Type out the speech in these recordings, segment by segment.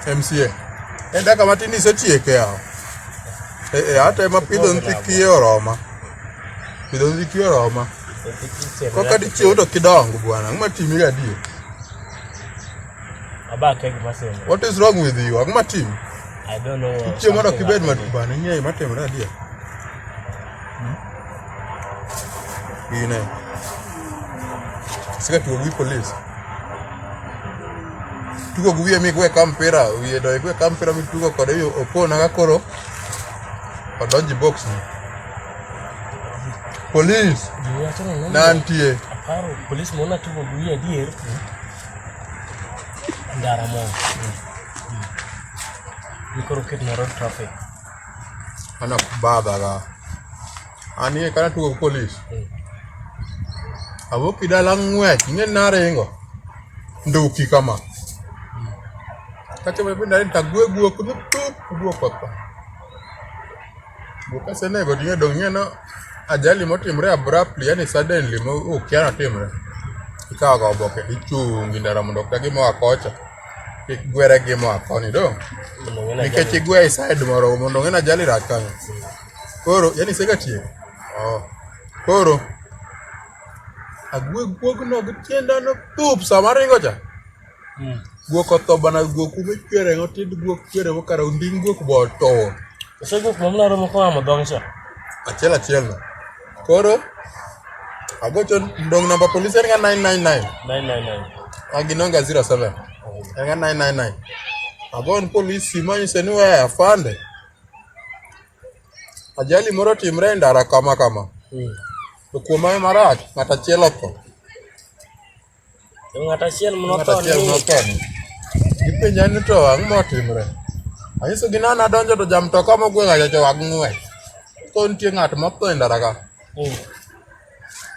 MCA. Enda kama tini setieke yao. Hata ema pidho nthiki oroma. Pidho nthiki oroma. Koka di chiodo kidongo bwana. Nguma timi ya die. What is wrong with you? Nguma timi. I don't know. Chio mara kibed matubana nyai matemra die. Ine. Sika tuwe police. Tuko guwie mi kwe kampera, wiye doi kwe kampera mi tuko kode yu opo nakakoro odonji box ni. Police nantie police mona tuko guwie dier ndara mo mikoro ket na road traffic ana kubaba ga ani kana tuko police abo kidala ngwech ngen narengo nduki kama kacha mependa ntagwe guo kuduo papa boka sene godinga dongena ajali motimre abruptly yani suddenly mo ukiana timre ikawa ga oboke ichungi ndara mondo kage mo akocha igwere ge mo akoni do nikech igwe side moro mondo ngena ajali rakanya koro yani segatie koro agwe guogno gitienda no tup samaringo cha guok to bana guok mechwere ngotid guok chwere mokara unding guok boto so guok mamna romo ko amadongcha achiel no koro agocho ndong number police nga 999 aginonga 07 nga 999 agon police manyi senwe afande ajali moro timre ndara kama to kuomae marach ngata chielo to ngata chiel monoto ni gipenjani to ang' motimre anyiso ginana donjo to jamtoka mogwenga jacho agng'we to nitie ng'at motho e ndara ka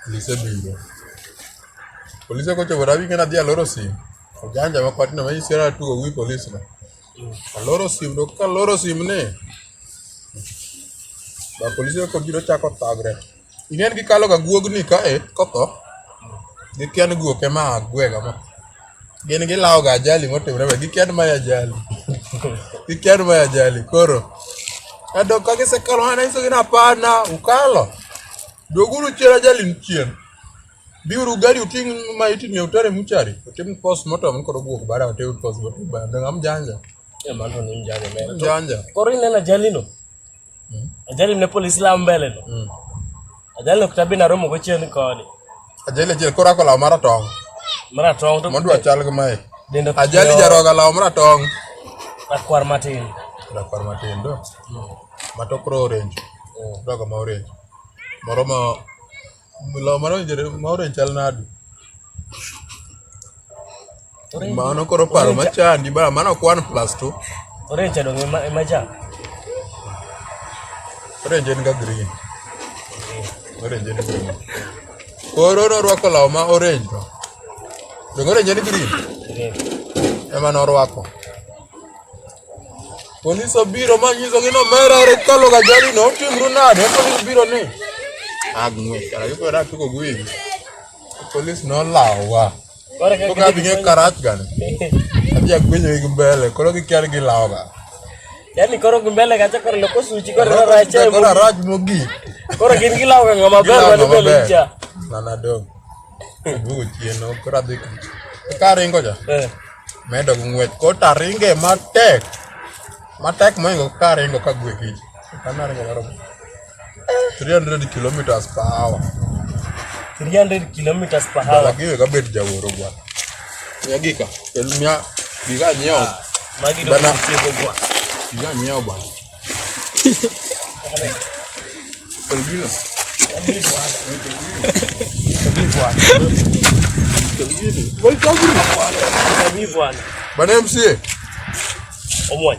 polise biro polise kochopo rabi ng'ena dhi aloro sim ojanja makwatino manyisiera tugo wi polise no aloro sim to kaloro sim ne ba polise kobiro chako thagre ing'en gikalo ga guogni kae kotho gikian guok ema agwega ma gin gilawo ga ajali motimre be gikian ma ajali koro ado kage sekalo hana iso gina pana ukalo doguru chira ajali nchien biuru gari uting ma itimie utare muchari utim post mortem koro guok bara utim post mortem ba ngam janja manto ni janja janja koro ina ajali no ajali ne police la mbele no ajali no kutabina romo go chien koni ajali kora ko la maratong to mondo achal gamae ajali jaroga la maratong akwar matin do matokro orange doga ma orange moroma lo maro jere ma orange chal nadu mano koro paro machandi ba mano kwan plus 2 orange do maja orange nga green orange ni green koro no rwako law ma orange to orange ni green ema no rwako police biro manyiso gino merare kalo ga jali no timru nade police biro ni agwe kara yuko ra tuko gwi police no lawa ko ga binge karat gan abia gwenyo igbele koro gi kyar gi lawa yani koro gumbele gacha koro loko suchi koro rache koro raj mogi koro gin gi lawa ngama ber wali belincha nana do bu chieno kora dik karingo ja medo ngwet ko taringe matek moingo karingo ka gwe kich kanare ngoro 300 kilometers per hour 300 kilometers per hour lagi ga bet jaworo gwa yagika elmia biga nyao magi do chego gwa biga nyao ba elbila Bana MCA. Omoi.